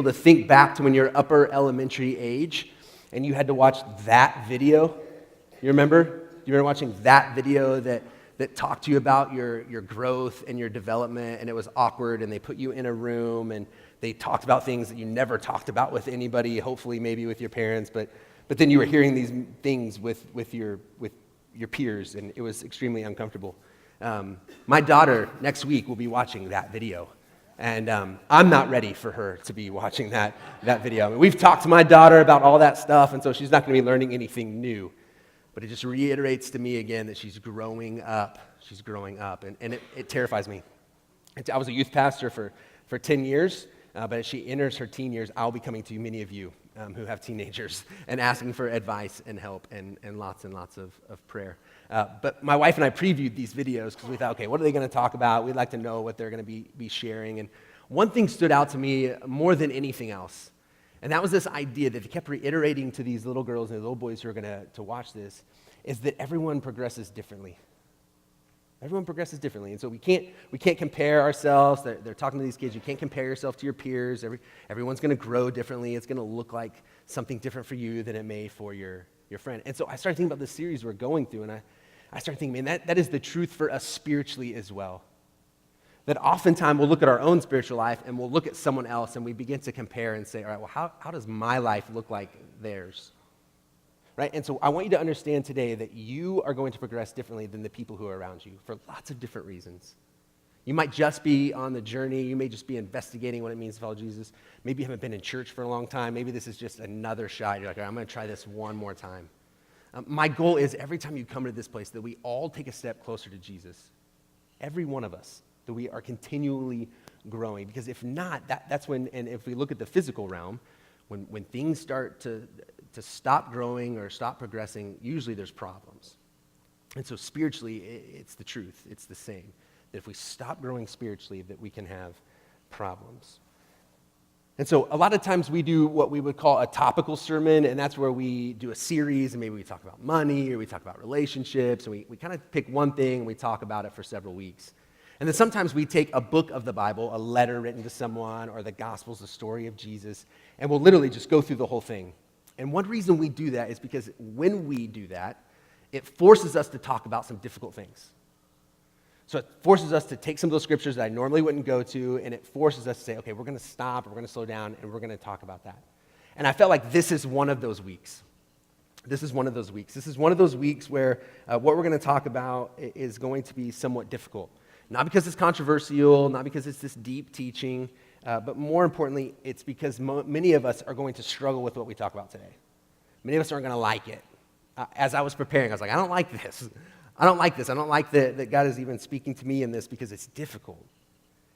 to think back to when you're upper elementary age and you had to watch that video. You remember? You remember watching that video that talked to you about your growth and your development, and it was awkward, and they put you in a room, and they talked about things that you never talked about with anybody, hopefully maybe with your parents, but then you were hearing these things with your peers, and it was extremely uncomfortable. My daughter next week will be watching that video. And I'm not ready for her to be watching that video. I mean, we've talked to my daughter about all that stuff, and so she's not going to be learning anything new. But it just reiterates to me again that she's growing up. She's growing up, and it terrifies me. I was a youth pastor for 10 years, but as she enters her teen years, I'll be coming to many of you who have teenagers and asking for advice and help and lots of prayer. But my wife and I previewed these videos because we thought, okay, what are they going to talk about? We'd like to know what they're going to be sharing. And one thing stood out to me more than anything else, and that was this idea that they kept reiterating to these little girls and little boys who are going to watch this, is that everyone progresses differently. Everyone progresses differently, and so we can't compare ourselves. They're talking to these kids. You can't compare yourself to your peers. Everyone's going to grow differently. It's going to look like something different for you than it may for your friend. And so I started thinking about this series we're going through, and I started thinking, man, that is the truth for us spiritually as well. That oftentimes we'll look at our own spiritual life and we'll look at someone else and we begin to compare and say, all right, well, how does my life look like theirs? Right? And so I want you to understand today that you are going to progress differently than the people who are around you for lots of different reasons. You might just be on the journey. You may just be investigating what it means to follow Jesus. Maybe you haven't been in church for a long time. Maybe this is just another shot. You're like, all right, I'm going to try this one more time. My goal is every time you come to this place that we all take a step closer to Jesus. Every one of us. That we are continually growing. Because if not, that's when, and if we look at the physical realm, when things start to stop growing or stop progressing, usually there's problems. And so spiritually, it's the truth. It's the same. That if we stop growing spiritually, that we can have problems. And so a lot of times we do what we would call a topical sermon, and that's where we do a series, and maybe we talk about money, or we talk about relationships, and we kind of pick one thing, and we talk about it for several weeks. And then sometimes we take a book of the Bible, a letter written to someone, or the Gospels, the story of Jesus, and we'll literally just go through the whole thing. And one reason we do that is because when we do that, it forces us to talk about some difficult things. So it forces us to take some of those scriptures that I normally wouldn't go to, and it forces us to say, okay, we're going to stop, we're going to slow down, and we're going to talk about that. And I felt like this is one of those weeks. This is one of those weeks. This is one of those weeks where what we're going to talk about is going to be somewhat difficult. Not because it's controversial, not because it's this deep teaching, but more importantly, it's because many of us are going to struggle with what we talk about today. Many of us aren't going to like it. As I was preparing, I was like, I don't like this. I don't like this. I don't like that God is even speaking to me in this because it's difficult.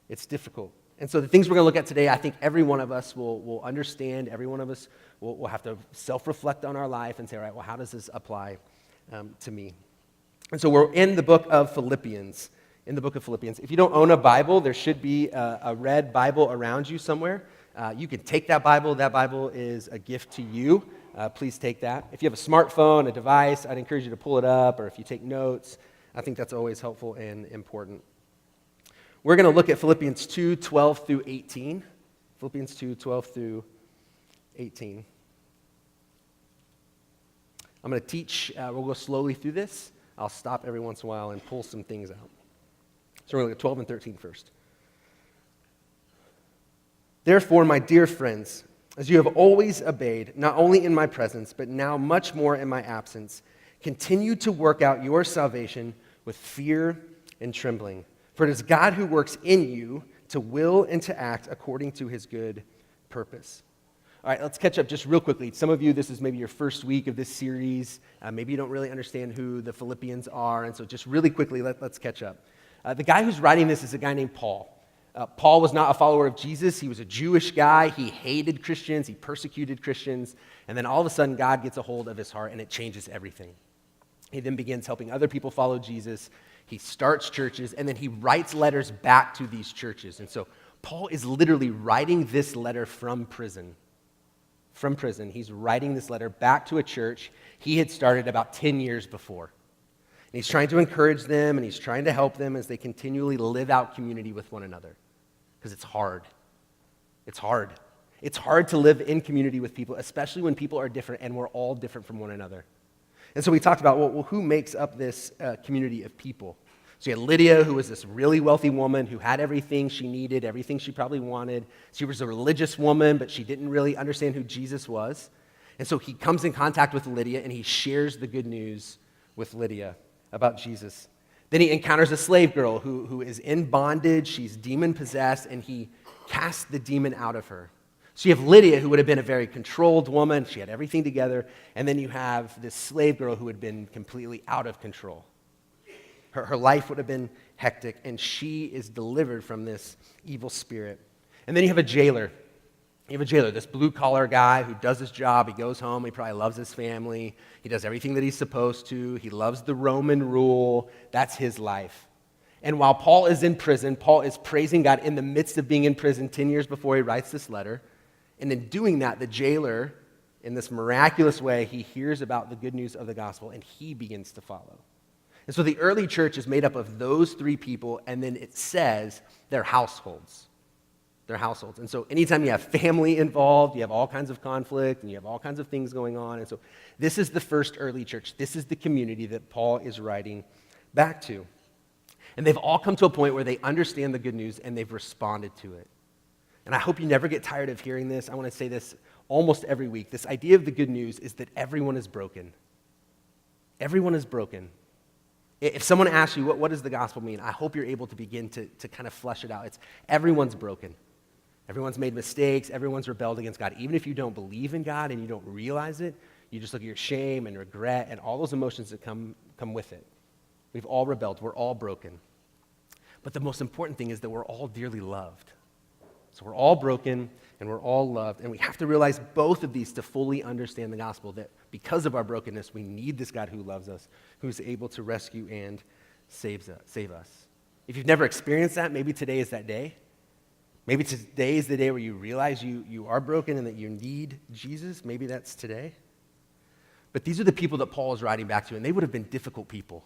It's difficult. And so the things we're going to look at today, I think every one of us will understand. Every one of us will have to self-reflect on our life and say, all right, well, how does this apply to me? And so we're in the book of Philippians. In the book of Philippians. If you don't own a Bible, there should be a red Bible around you somewhere. You can take that Bible. That Bible is a gift to you. Please take that. If you have a smartphone, a device, I'd encourage you to pull it up, or if you take notes, I think that's always helpful and important. We're going to look at Philippians 2, 12 through 18. Philippians 2, 12 through 18. I'm going to teach. We'll go slowly through this. I'll stop every once in a while and pull some things out. So we're going to look at 12 and 13 first. Therefore, my dear friends, as you have always obeyed, not only in my presence, but now much more in my absence, continue to work out your salvation with fear and trembling. For it is God who works in you to will and to act according to his good purpose. All right, let's catch up just real quickly. Some of you, this is maybe your first week of this series. Maybe you don't really understand who the Philippians are, and so just really quickly, let's catch up. The guy who's writing this is a guy named Paul. Paul was not a follower of Jesus. He was a Jewish guy. He hated Christians. He persecuted Christians. And then all of a sudden, God gets a hold of his heart, and it changes everything. He then begins helping other people follow Jesus. He starts churches, and then he writes letters back to these churches. And so Paul is literally writing this letter from prison. From prison, he's writing this letter back to a church he had started about 10 years before. And he's trying to encourage them, and he's trying to help them as they continually live out community with one another. Because it's hard. It's hard. It's hard to live in community with people, especially when people are different and we're all different from one another. And so we talked about, well, who makes up this community of people? So you had Lydia, who was this really wealthy woman who had everything she needed, everything she probably wanted. She was a religious woman, but she didn't really understand who Jesus was. And so he comes in contact with Lydia, and he shares the good news with Lydia about Jesus. Then he encounters a slave girl who is in bondage. She's demon-possessed, and he casts the demon out of her. So you have Lydia, who would have been a very controlled woman. She had everything together. And then you have this slave girl who had been completely out of control. Her life would have been hectic, and she is delivered from this evil spirit. And then you have a jailer. You have a jailer, this blue-collar guy who does his job. He goes home. He probably loves his family. He does everything that he's supposed to. He loves the Roman rule. That's his life. And while Paul is in prison, Paul is praising God in the midst of being in prison 10 years before he writes this letter. And in doing that, the jailer, in this miraculous way, he hears about the good news of the gospel, and he begins to follow. And so the early church is made up of those three people, and then it says their households. Their households. And so anytime you have family involved, you have all kinds of conflict, and you have all kinds of things going on. And so this is the first early church. This is the community that Paul is writing back to. And they've all come to a point where they understand the good news, and they've responded to it. And I hope you never get tired of hearing this. I want to say this almost every week. This idea of the good news is that everyone is broken. Everyone is broken. If someone asks you, what does the gospel mean? I hope you're able to begin to kind of flesh it out. It's everyone's broken. Everyone's made mistakes. Everyone's rebelled against God. Even if you don't believe in God and you don't realize it, you just look at your shame and regret and all those emotions that come with it. We've all rebelled. We're all broken. But the most important thing is that we're all dearly loved. So we're all broken and we're all loved. And we have to realize both of these to fully understand the gospel, that because of our brokenness, we need this God who loves us, who's able to rescue and save us. If you've never experienced that, maybe today is that day. Maybe today is the day where you realize you are broken and that you need Jesus. Maybe that's today. But these are the people that Paul is writing back to, and they would have been difficult people.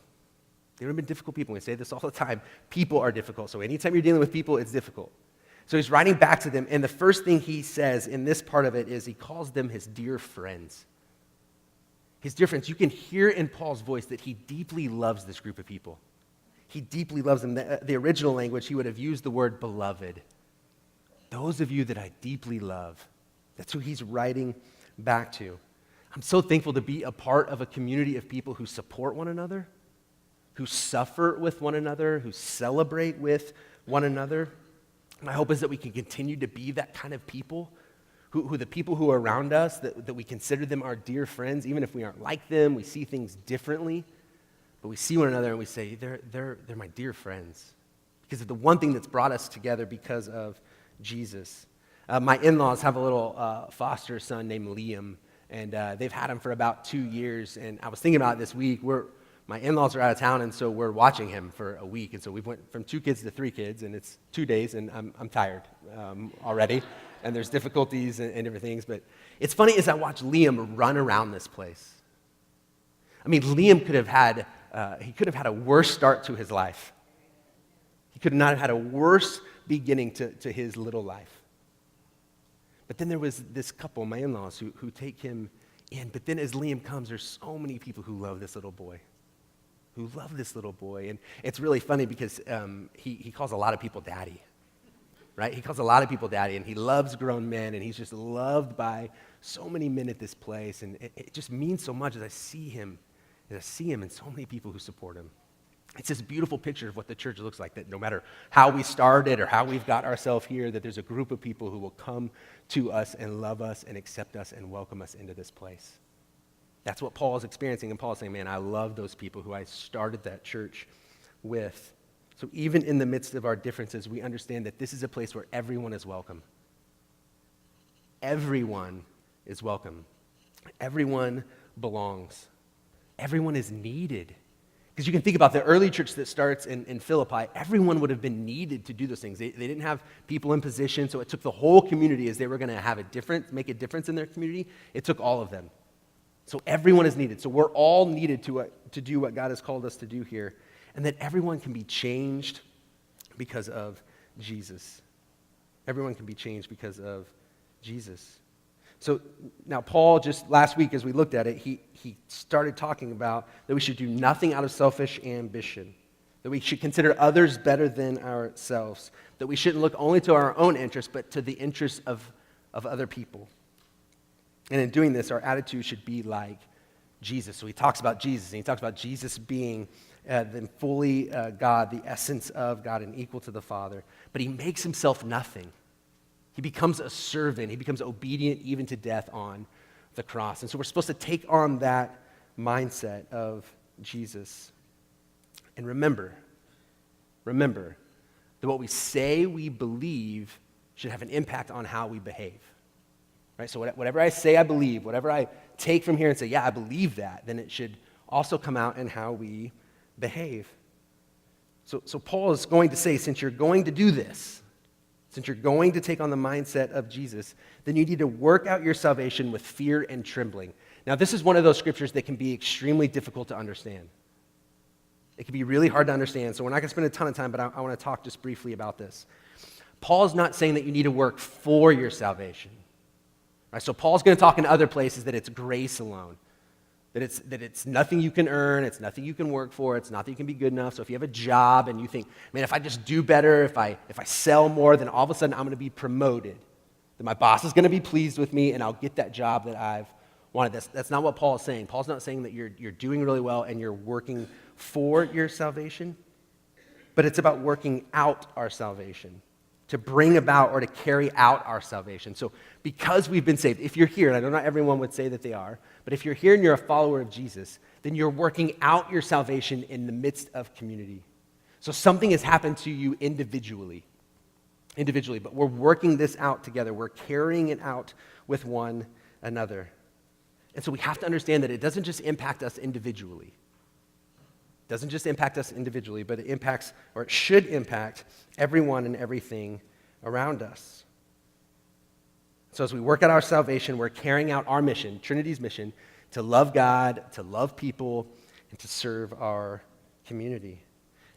They would have been difficult people. We say this all the time. People are difficult. So anytime you're dealing with people, it's difficult. So he's writing back to them, and the first thing he says in this part of it is he calls them his dear friends. His dear friends. You can hear in Paul's voice that he deeply loves this group of people. He deeply loves them. The original language, he would have used the word beloved. Those of you that I deeply love. That's who he's writing back to. I'm so thankful to be a part of a community of people who support one another, who suffer with one another, who celebrate with one another. My hope is that we can continue to be that kind of people, who the people who are around us, that we consider them our dear friends, even if we aren't like them, we see things differently, but we see one another and we say, they're my dear friends, because of the one thing that's brought us together because of Jesus. My in-laws have a little foster son named Liam, and they've had him for about 2 years, and I was thinking about it this week. My in-laws are out of town, and so we're watching him for a week. And so we went from 2 kids to 3 kids, and it's 2 days, and I'm tired already. And there's difficulties and different things. But it's funny as I watch Liam run around this place. I mean, Liam could have had a worse start to his life. He could not have had a worse beginning to his little life. But then there was this couple, my in-laws, who take him in. But then as Liam comes, there's so many people who love this little boy. And it's really funny because he calls a lot of people daddy, right? He calls a lot of people daddy, and he loves grown men, and he's just loved by so many men at this place, and it just means so much as I see him and so many people who support him. It's this beautiful picture of what the church looks like, that no matter how we started or how we've got ourselves here, that there's a group of people who will come to us and love us and accept us and welcome us into this place. That's what Paul is experiencing, and Paul is saying, man, I love those people who I started that church with. So even in the midst of our differences, we understand that this is a place where everyone is welcome. Everyone is welcome. Everyone belongs. Everyone is needed. Because you can think about the early church that starts in Philippi, everyone would have been needed to do those things. They didn't have people in position, so it took the whole community, as they were going to make a difference in their community, it took all of them. So everyone is needed. So we're all needed to do what God has called us to do here. And that everyone can be changed because of Jesus. Everyone can be changed because of Jesus. So now Paul, just last week as we looked at it, he started talking about that we should do nothing out of selfish ambition, that we should consider others better than ourselves, that we shouldn't look only to our own interests, but to the interests of other people. And in doing this, our attitude should be like Jesus. So he talks about Jesus, and he talks about Jesus being then fully God, the essence of God and equal to the Father. But he makes himself nothing. He becomes a servant. He becomes obedient even to death on the cross. And so we're supposed to take on that mindset of Jesus. And remember that what we say we believe should have an impact on how we behave. Right? So whatever I say I believe, whatever I take from here and say, yeah, I believe that, then it should also come out in how we behave. So Paul is going to say, since you're going to do this, since you're going to take on the mindset of Jesus, then you need to work out your salvation with fear and trembling. Now, this is one of those scriptures that can be extremely difficult to understand. It can be really hard to understand, so we're not going to spend a ton of time, but I want to talk just briefly about this. Paul's not saying that you need to work for your salvation. Right? So Paul's going to talk in other places that it's grace alone, that it's nothing you can earn, it's nothing you can work for, it's not that you can be good enough. So if you have a job and you think, man, if I just do better, if I sell more, then all of a sudden I'm going to be promoted, that my boss is going to be pleased with me and I'll get that job that I've wanted. That's not what Paul is saying. Paul's not saying that you're doing really well and you're working for your salvation, but it's about working out our salvation, to bring about or to carry out our salvation. So because we've been saved, if you're here, and I know not everyone would say that they are, but if you're here and you're a follower of Jesus, then you're working out your salvation in the midst of community. So something has happened to you individually, but we're working this out together. We're carrying it out with one another. And so we have to understand that it doesn't just impact us individually. It doesn't just impact us individually, but it impacts, or it should impact, everyone and everything around us. So as we work out our salvation, we're carrying out our mission, Trinity's mission, to love God, to love people, and to serve our community.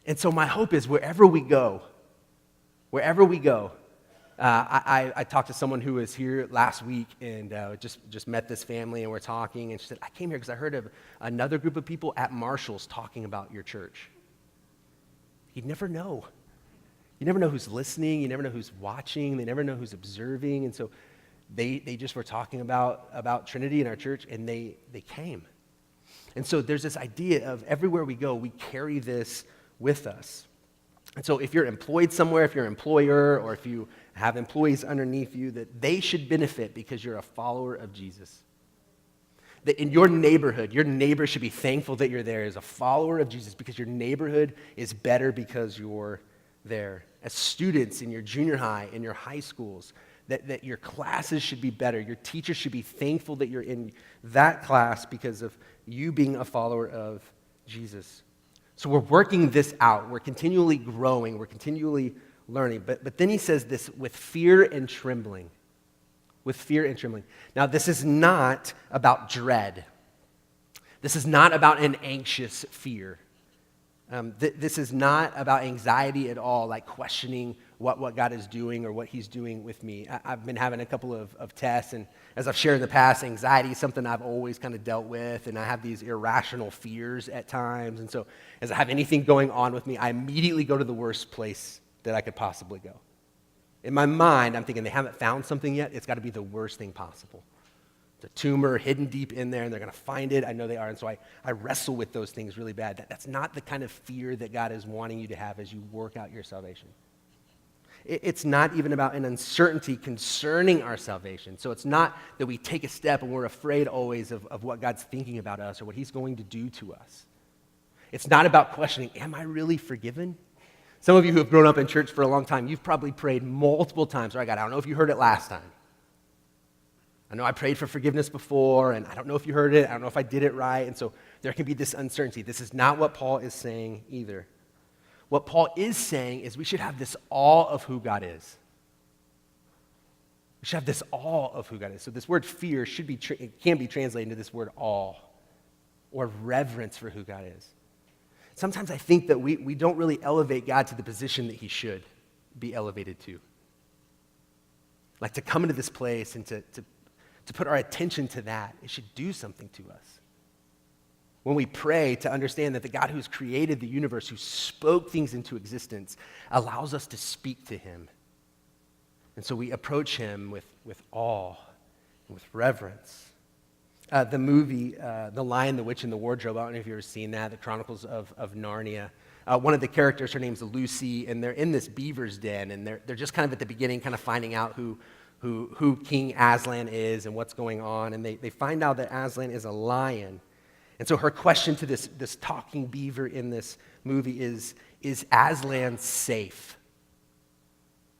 And so my hope is wherever we go, I talked to someone who was here last week and just met this family, and we're talking, and she said, I came here because I heard of another group of people at Marshall's talking about your church. You never know. You never know who's listening. You never know who's watching. They never know who's observing. And so they just were talking about Trinity in our church, and they came. And so there's this idea of everywhere we go, we carry this with us. And so if you're employed somewhere, if you're an employer, or if you have employees underneath you, that they should benefit because you're a follower of Jesus. That in your neighborhood, your neighbor should be thankful that you're there as a follower of Jesus because your neighborhood is better because you're there. As students in your junior high, in your high schools, that your classes should be better. Your teachers should be thankful that you're in that class because of you being a follower of Jesus. So we're working this out. We're continually growing. We're continually learning. But then he says this, with fear and trembling. With fear and trembling. Now, this is not about dread. This is not about an anxious fear. This is not about anxiety at all, like questioning what God is doing or what he's doing with me. I've been having a couple of tests, and as I've shared in the past, anxiety is something I've always kind of dealt with, and I have these irrational fears at times. And so as I have anything going on with me, I immediately go to the worst place that I could possibly go. In my mind, I'm thinking they haven't found something yet. It's got to be the worst thing possible. It's a tumor hidden deep in there, and they're going to find it. I know they are. And so I wrestle with those things really bad. That's not the kind of fear that God is wanting you to have as you work out your salvation. It's not even about an uncertainty concerning our salvation. So it's not that we take a step and we're afraid always of what God's thinking about us or what he's going to do to us. It's not about questioning, am I really forgiven? Some of you who have grown up in church for a long time, you've probably prayed multiple times. All right, God, I don't know if you heard it last time. I know I prayed for forgiveness before, and I don't know if you heard it. I don't know if I did it right. And so there can be this uncertainty. This is not what Paul is saying either. What Paul is saying is we should have this awe of who God is. We should have this awe of who God is. So this word fear it can be translated into this word awe or reverence for who God is. Sometimes I think that we don't really elevate God to the position that he should be elevated to. Like to come into this place and to put our attention to that, it should do something to us. When we pray, to understand that the God who's created the universe, who spoke things into existence, allows us to speak to him. And so we approach him with awe and with reverence. The movie, The Lion, the Witch, and the Wardrobe, I don't know if you've ever seen that, the Chronicles of Narnia. One of the characters, her name's Lucy, and they're in this beaver's den, and they're just kind of at the beginning kind of finding out who King Aslan is and what's going on, and they find out that Aslan is a lion. And so her question to this talking beaver in this movie is Aslan safe?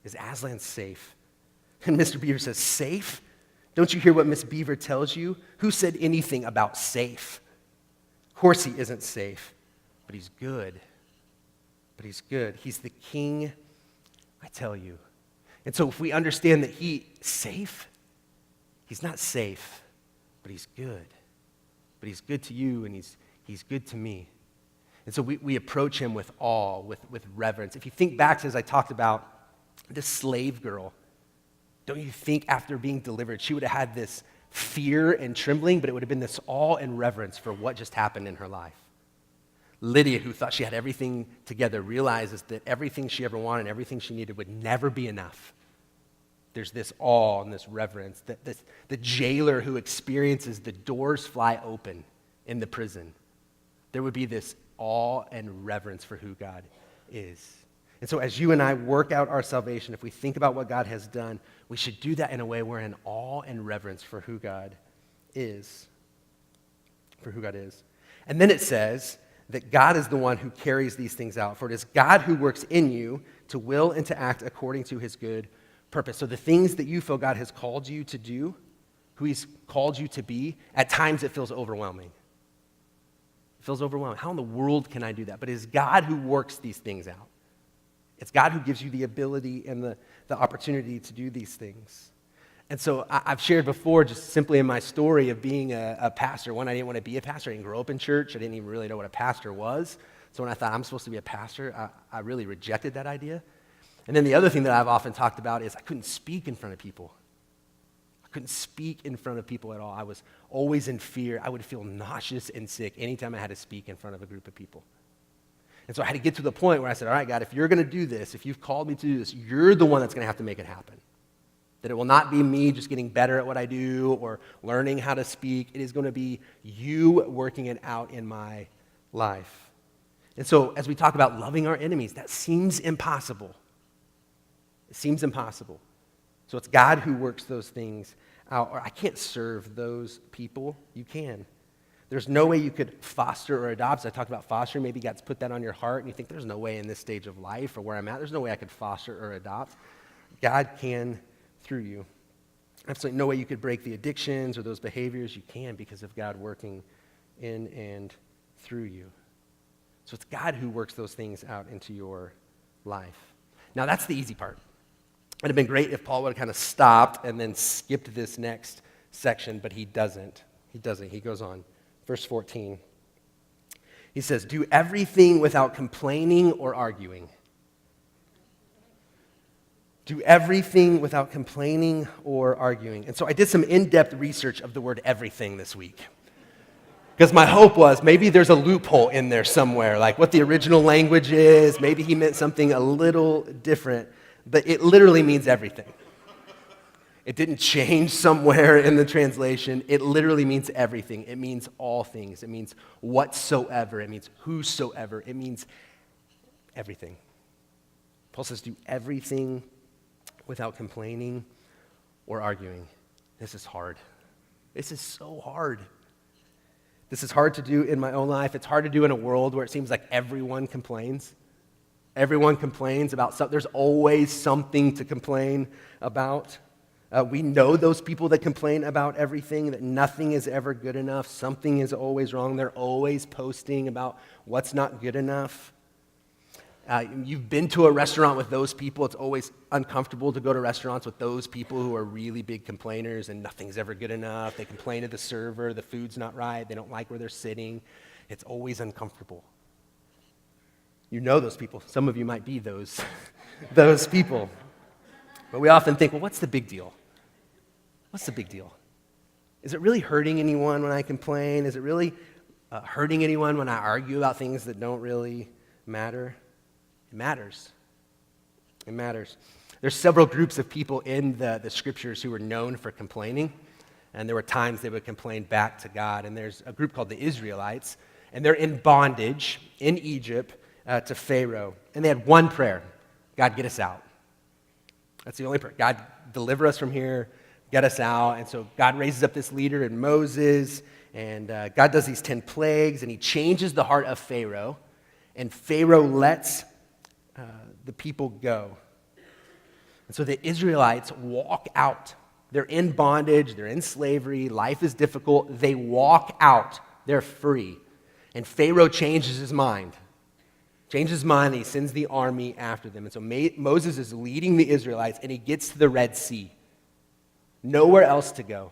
Is Aslan safe? And Mr. Beaver says, safe? Don't you hear what Miss Beaver tells you? Who said anything about safe? Of course he isn't safe, but he's good. But he's good. He's the king, I tell you. And so if we understand that he's safe, he's not safe, but he's good. But he's good to you, and he's good to me. And so we approach him with awe, with reverence. If you think back to, as I talked about, this slave girl, don't you think after being delivered, she would have had this fear and trembling, but it would have been this awe and reverence for what just happened in her life. Lydia, who thought she had everything together, realizes that everything she ever wanted, everything she needed would never be enough. There's this awe and this reverence. The jailer who experiences the doors fly open in the prison, there would be this awe and reverence for who God is. And so as you and I work out our salvation, if we think about what God has done, we should do that in a way we're in awe and reverence for who God is. For who God is. And then it says that God is the one who carries these things out. For it is God who works in you to will and to act according to his good purpose. So the things that you feel God has called you to do, who he's called you to be, at times it feels overwhelming. It feels overwhelming. How in the world can I do that? But it is God who works these things out. It's God who gives you the ability and the opportunity to do these things. And so I've shared before, just simply in my story of being a pastor. One, I didn't want to be a pastor. I didn't grow up in church. I didn't even really know what a pastor was. So when I thought I'm supposed to be a pastor, I really rejected that idea. And then the other thing that I've often talked about is I couldn't speak in front of people. I couldn't speak in front of people at all. I was always in fear. I would feel nauseous and sick anytime I had to speak in front of a group of people. And so I had to get to the point where I said, all right, God, if you're going to do this, if you've called me to do this, you're the one that's going to have to make it happen. That it will not be me just getting better at what I do or learning how to speak. It is going to be you working it out in my life. And so as we talk about loving our enemies, that seems impossible. It seems impossible. So it's God who works those things out. Or I can't serve those people. You can. There's no way you could foster or adopt. As I talked about fostering, maybe God's put that on your heart and you think there's no way in this stage of life or where I'm at, there's no way I could foster or adopt. God can through you. Absolutely no way you could break the addictions or those behaviors. You can because of God working in and through you. So it's God who works those things out into your life. Now that's the easy part. It would have been great if Paul would have kind of stopped and then skipped this next section, but he doesn't. He doesn't. He goes on. Verse 14. He says, do everything without complaining or arguing. Do everything without complaining or arguing. And so I did some in-depth research of the word everything this week. Because my hope was maybe there's a loophole in there somewhere, like what the original language is. Maybe he meant something a little different. But it literally means everything. It didn't change somewhere in the translation. It literally means everything. It means all things. It means whatsoever. It means whosoever. It means everything. Paul says, do everything without complaining or arguing. This is hard. This is so hard. This is hard to do in my own life. It's hard to do in a world where it seems like everyone complains. Everyone complains about something. There's always something to complain about. We know those people that complain about everything, that nothing is ever good enough. Something is always wrong. They're always posting about what's not good enough. You've been to a restaurant with those people. It's always uncomfortable to go to restaurants with those people who are really big complainers and nothing's ever good enough. They complain to the server, the food's not right, they don't like where they're sitting. It's always uncomfortable. You know those people. Some of you might be those people. But we often think, well, what's the big deal? What's the big deal? Is it really hurting anyone when I complain? Is it really hurting anyone when I argue about things that don't really matter? It matters. It matters. There's several groups of people in the scriptures who were known for complaining, and there were times they would complain back to God. And there's a group called the Israelites, and they're in bondage in Egypt to Pharaoh. And they had one prayer: God, get us out. That's the only prayer. God, deliver us from here, get us out. And so God raises up this leader in Moses, and God does these 10 plagues, and he changes the heart of Pharaoh, and Pharaoh lets the people go. And so the Israelites walk out. They're in bondage, they're in slavery, life is difficult. They walk out, they're free. And Pharaoh changes his mind. And he sends the army after them. And so Moses is leading the Israelites, and he gets to the Red Sea. Nowhere else to go.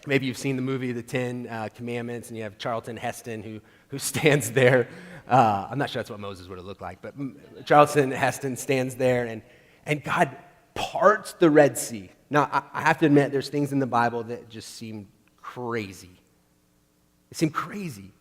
Maybe you've seen the movie The 10 Commandments, and you have Charlton Heston who stands there. I'm not sure that's what Moses would have looked like, but Charlton Heston stands there, and God parts the Red Sea. Now, I have to admit, there's things in the Bible that just seem crazy. They seem crazy.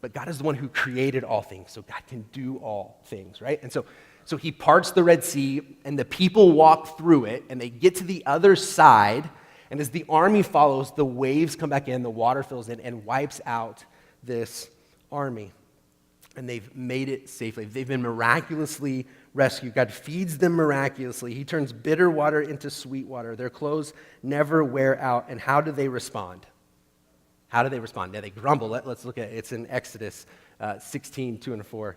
But God is the one who created all things, so God can do all things, right? And so he parts the Red Sea, and the people walk through it, and they get to the other side, and as the army follows, the waves come back in, the water fills in, and wipes out this army. And they've made it safely. They've been miraculously rescued. God feeds them miraculously. He turns bitter water into sweet water. Their clothes never wear out. And how do they respond? How do they respond? Now, they grumble. Let's look at it. It's in Exodus 16, 2 and 4.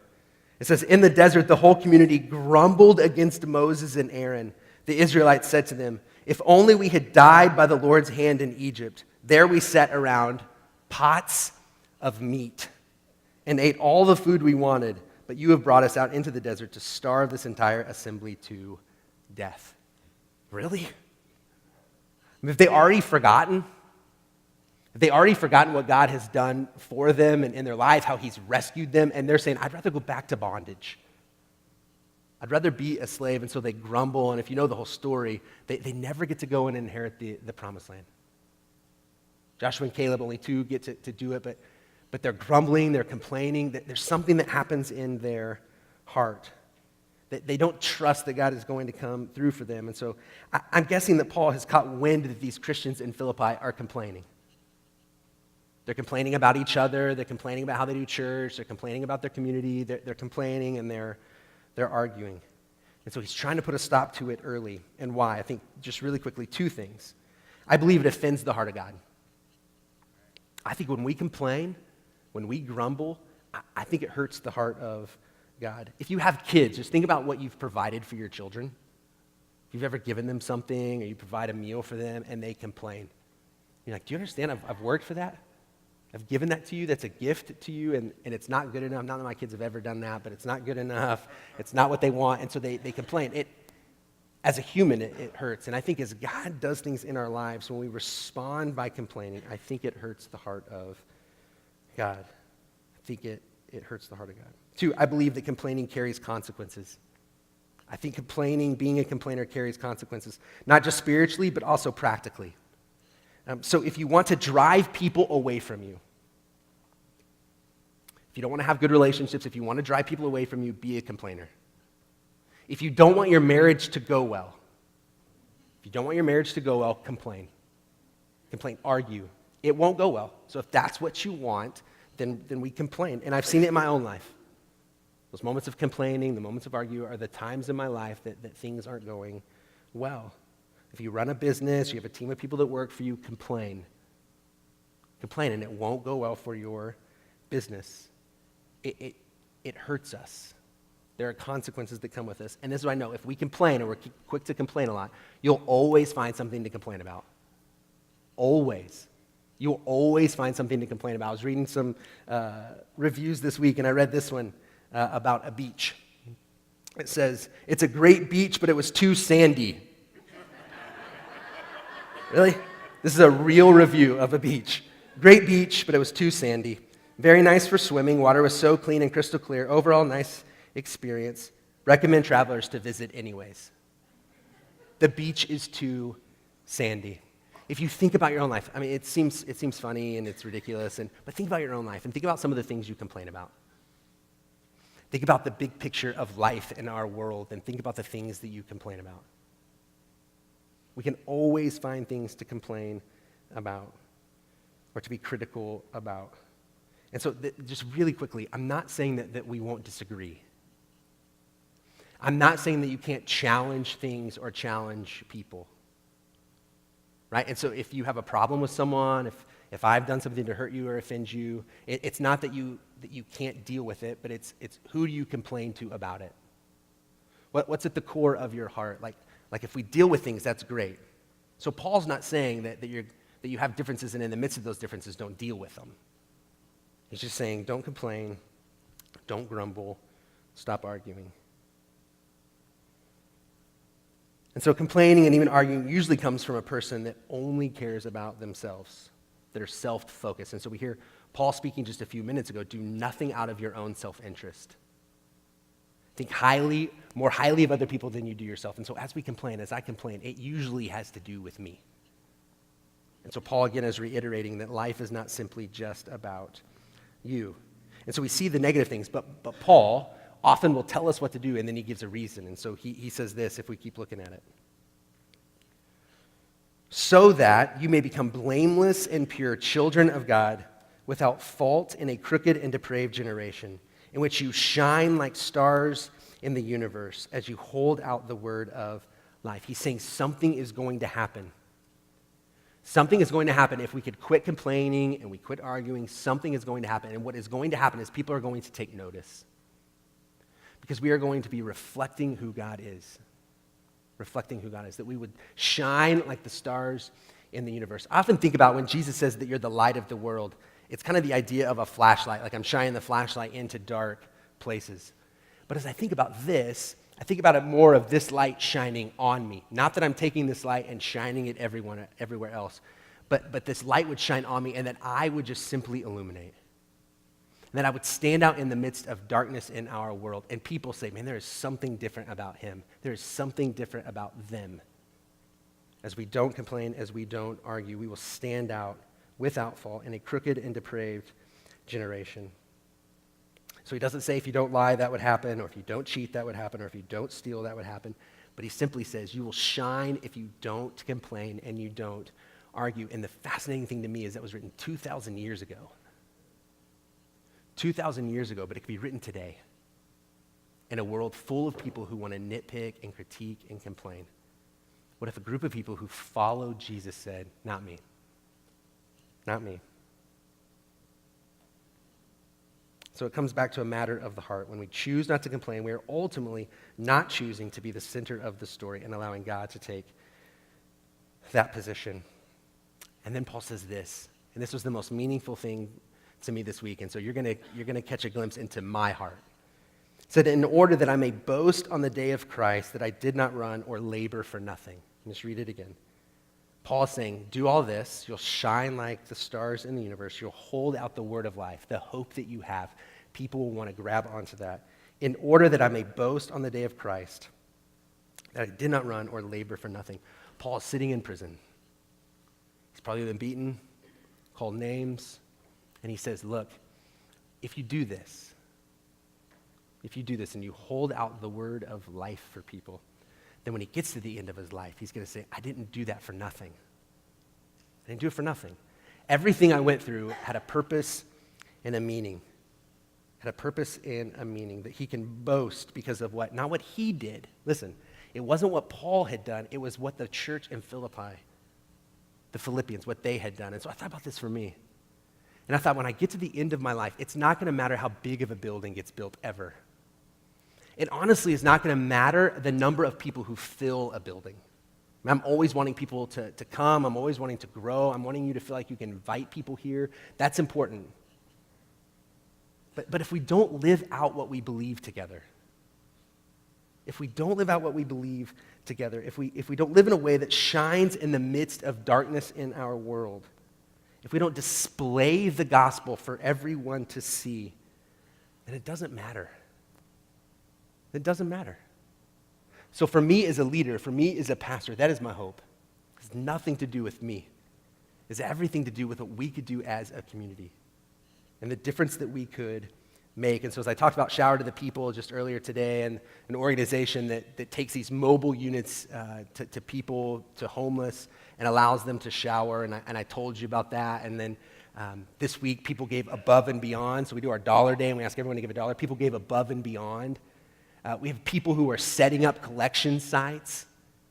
It says, in the desert, the whole community grumbled against Moses and Aaron. The Israelites said to them, if only we had died by the Lord's hand in Egypt. There we sat around pots of meat and ate all the food we wanted, but you have brought us out into the desert to starve this entire assembly to death. Really? I mean, have they already forgotten? Have they already forgotten what God has done for them and in their life, how he's rescued them? And they're saying, I'd rather go back to bondage. I'd rather be a slave. And so they grumble. And if you know the whole story, they never get to go and inherit the promised land. Joshua and Caleb, only two get to do it, but they're grumbling, they're complaining. There's something that happens in their heart. They don't trust that God is going to come through for them. And so I'm guessing that Paul has caught wind that these Christians in Philippi are complaining. They're complaining about each other. They're complaining about how they do church. They're complaining about their community. They're complaining, and they're arguing. And so he's trying to put a stop to it early. And why? I think just really quickly, two things. I believe it offends the heart of God. I think when we complain, when we grumble, I think it hurts the heart of God. If you have kids, just think about what you've provided for your children. If you've ever given them something or you provide a meal for them and they complain. You're like, do you understand? I've worked for that. I've given that to you. That's a gift to you, and it's not good enough. Not that my kids have ever done that, but it's not good enough. It's not what they want, and so they complain. As a human, it hurts. And I think as God does things in our lives, when we respond by complaining, I think it hurts the heart of God. I think it hurts the heart of God. Two, I believe that complaining carries consequences. I think being a complainer carries consequences, not just spiritually, but also practically. So if you want to drive people away from you, if you don't want to have good relationships, if you want to drive people away from you, be a complainer. If you don't want your marriage to go well, complain. Complain, argue. It won't go well. So if that's what you want, then we complain. And I've seen it in my own life. Those moments of complaining, the moments of argue are the times in my life that things aren't going well. If you run a business, you have a team of people that work for you, complain. Complain, and it won't go well for your business. It hurts us. There are consequences that come with this. And this is what I know. If we complain, and we're quick to complain a lot, you'll always find something to complain about. Always. You'll always find something to complain about. I was reading some reviews this week, and I read this one about a beach. It says, it's a great beach, but it was too sandy. Really? This is a real review of a beach. Great beach, but it was too sandy. Very nice for swimming. Water was so clean and crystal clear. Overall, nice experience. Recommend travelers to visit anyways. the beach is too sandy. If you think about your own life, I mean, it seems funny and it's ridiculous, but think about your own life and think about some of the things you complain about. Think about the big picture of life in our world and think about the things that you complain about. We can always find things to complain about or to be critical about. And so just really quickly, I'm not saying that we won't disagree. I'm not saying that you can't challenge things or challenge people. Right? And so if you have a problem with someone, if I've done something to hurt you or offend you, it's not that you can't deal with it, but it's who do you complain to about it? What's at the core of your heart? Like if we deal with things, that's great. So Paul's not saying that you have differences and in the midst of those differences, don't deal with them. He's just saying, don't complain, don't grumble, stop arguing. And so complaining and even arguing usually comes from a person that only cares about themselves, that are self-focused. And so we hear Paul speaking just a few minutes ago, do nothing out of your own self-interest. Think more highly of other people than you do yourself. And so as I complain, it usually has to do with me. And so Paul again is reiterating that life is not simply just about you. And so we see the negative things, but Paul often will tell us what to do, and then he gives a reason. And so he says this, if we keep looking at it. So that you may become blameless and pure children of God, without fault in a crooked and depraved generation, in which you shine like stars in the universe as you hold out the word of life. He's saying something is going to happen. Something is going to happen if we could quit complaining and we quit arguing. Something is going to happen. And what is going to happen is people are going to take notice. Because we are going to be reflecting who God is. Reflecting who God is. That we would shine like the stars in the universe. I often think about when Jesus says that you're the light of the world. It's kind of the idea of a flashlight. Like I'm shining the flashlight into dark places. But as I think about this, I think about it more of this light shining on me. Not that I'm taking this light and shining it everywhere else. But this light would shine on me and that I would just simply illuminate. And that I would stand out in the midst of darkness in our world. And people say, man, there is something different about him. There is something different about them. As we don't complain, as we don't argue, we will stand out without fault in a crooked and depraved generation. So he doesn't say if you don't lie, that would happen, or if you don't cheat, that would happen, or if you don't steal, that would happen. But he simply says you will shine if you don't complain and you don't argue. And the fascinating thing to me is that was written 2,000 years ago. 2,000 years ago, but it could be written today in a world full of people who want to nitpick and critique and complain. What if a group of people who followed Jesus said, not me, not me. So it comes back to a matter of the heart. When we choose not to complain, we are ultimately not choosing to be the center of the story and allowing God to take that position. And then Paul says this, and this was the most meaningful thing to me this week, and so you're gonna catch a glimpse into my heart. It said, in order that I may boast on the day of Christ that I did not run or labor for nothing. Let's read it again. Paul is saying, do all this, you'll shine like the stars in the universe, you'll hold out the word of life, the hope that you have. People will want to grab onto that. In order that I may boast on the day of Christ, that I did not run or labor for nothing. Paul is sitting in prison. He's probably been beaten, called names, and he says, look, if you do this and you hold out the word of life for people, then when he gets to the end of his life, he's going to say, I didn't do that for nothing. I didn't do it for nothing. Everything I went through had a purpose and a meaning. Had a purpose and a meaning that he can boast because of what? Not what he did. Listen, it wasn't what Paul had done. It was what the church in Philippi, the Philippians, what they had done. And so I thought about this for me. And I thought, when I get to the end of my life, it's not going to matter how big of a building gets built ever. It honestly is not going to matter the number of people who fill a building. I'm always wanting people to come. I'm always wanting to grow. I'm wanting you to feel like you can invite people here. That's important. But if we don't live out what we believe together, if we don't live out what we believe together, if we don't live in a way that shines in the midst of darkness in our world, if we don't display the gospel for everyone to see, then it doesn't matter. It doesn't matter. So for me as a leader, for me as a pastor, that is my hope. It has nothing to do with me. It has everything to do with what we could do as a community and the difference that we could make. And so as I talked about Shower to the People just earlier today, and an organization that takes these mobile units to people, to homeless, and allows them to shower, and I told you about that. And then this week, people gave above and beyond. So we do our dollar day, and we ask everyone to give $1. People gave above and beyond. We have people who are setting up collection sites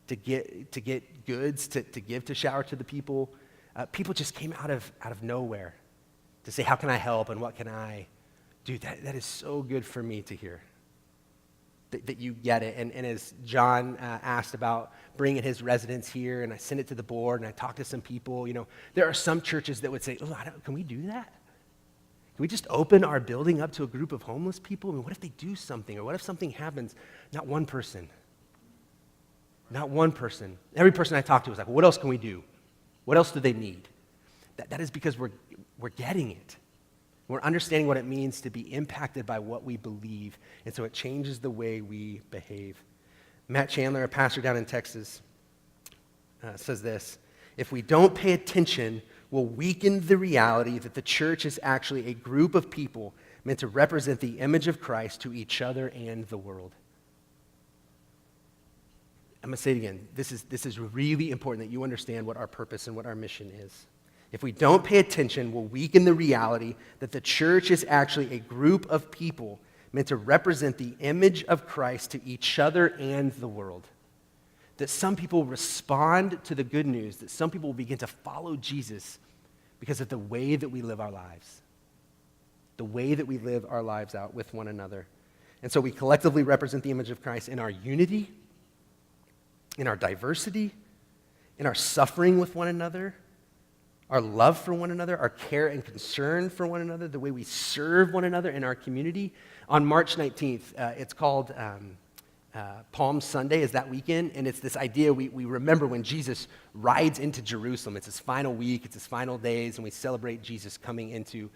to get goods to give to Shower to the People. People just came out of nowhere to say, how can I help and what can I do? That is so good for me to hear, that you get it. And as John asked about bringing his residents here, and I sent it to the board, and I talked to some people, there are some churches that would say, can we do that? Can we just open our building up to a group of homeless people? I mean, what if they do something? Or what if something happens? Not one person. Not one person. Every person I talked to was like, well, what else can we do? What else do they need? That is because we're getting it. We're understanding what it means to be impacted by what we believe, and so it changes the way we behave. Matt Chandler, a pastor down in Texas, says this: if we don't pay attention, we'll weaken the reality that the church is actually a group of people meant to represent the image of Christ to each other and the world. I'm going to say it again. This is really important that you understand what our purpose and what our mission is. If we don't pay attention, we'll weaken the reality that the church is actually a group of people meant to represent the image of Christ to each other and the world. That some people respond to the good news, that some people will begin to follow Jesus because of the way that we live our lives, the way that we live our lives out with one another. And so we collectively represent the image of Christ in our unity, in our diversity, in our suffering with one another, our love for one another, our care and concern for one another, the way we serve one another in our community. On March 19th, it's called Palm Sunday, is that weekend, and it's this idea we remember when Jesus rides into Jerusalem. It's his final week, it's his final days, and we celebrate Jesus coming into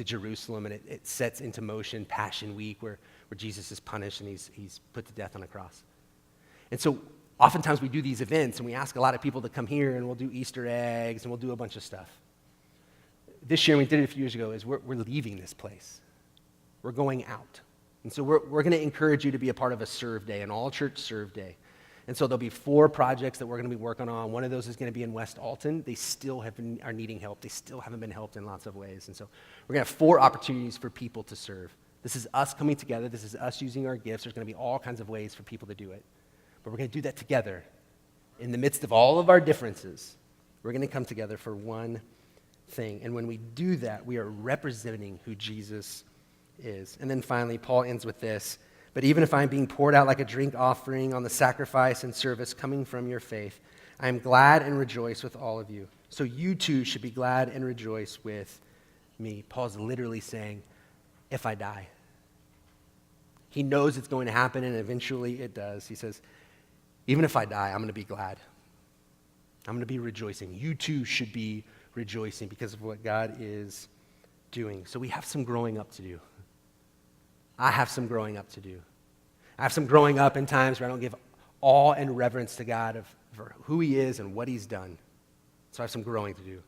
Jerusalem, and it sets into motion Passion Week, where Jesus is punished and he's put to death on a cross. And so oftentimes we do these events and we ask a lot of people to come here, and we'll do Easter eggs and we'll do a bunch of stuff. This year, we did it a few years ago, is we're leaving this place. We're going out. And so we're going to encourage you to be a part of a serve day, an all-church serve day. And so there'll be 4 projects that we're going to be working on. One of those is going to be in West Alton. They still are needing help. They still haven't been helped in lots of ways. And so we're going to have 4 opportunities for people to serve. This is us coming together. This is us using our gifts. There's going to be all kinds of ways for people to do it. But we're going to do that together. In the midst of all of our differences, we're going to come together for one thing. And when we do that, we are representing who Jesus is. And then finally, Paul ends with this: but even if I'm being poured out like a drink offering on the sacrifice and service coming from your faith, I am glad and rejoice with all of you. So you too should be glad and rejoice with me. Paul's literally saying, if I die. He knows it's going to happen, and eventually it does. He says, even if I die, I'm going to be glad. I'm going to be rejoicing. You too should be rejoicing because of what God is doing. So we have some growing up to do. I have some growing up to do. I have some growing up in times where I don't give awe and reverence to God for who he is and what he's done. So I have some growing to do.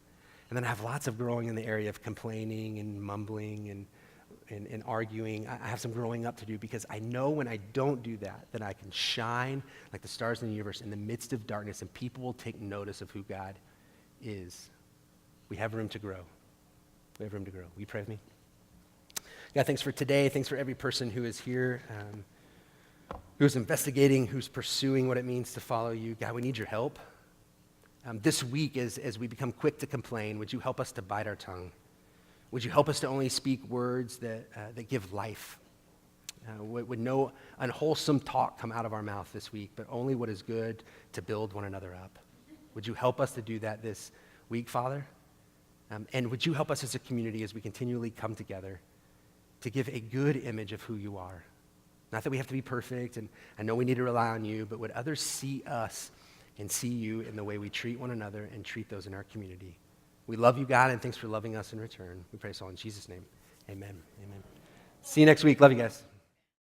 And then I have lots of growing in the area of complaining and mumbling and arguing. I have some growing up to do, because I know when I don't do that, then I can shine like the stars in the universe in the midst of darkness, and people will take notice of who God is. We have room to grow. We have room to grow. Will you pray with me? God, thanks for today. Thanks for every person who is here, who's investigating, who's pursuing what it means to follow you. God, we need your help. This week, as we become quick to complain, would you help us to bite our tongue? Would you help us to only speak words that give life? Would no unwholesome talk come out of our mouth this week, but only what is good to build one another up? Would you help us to do that this week, Father? And would you help us as a community as we continually come together to give a good image of who you are? Not that we have to be perfect, and I know we need to rely on you, but would others see us and see you in the way we treat one another and treat those in our community? We love you, God, and thanks for loving us in return. We pray this all in Jesus' name. Amen. Amen. See you next week. Love you guys.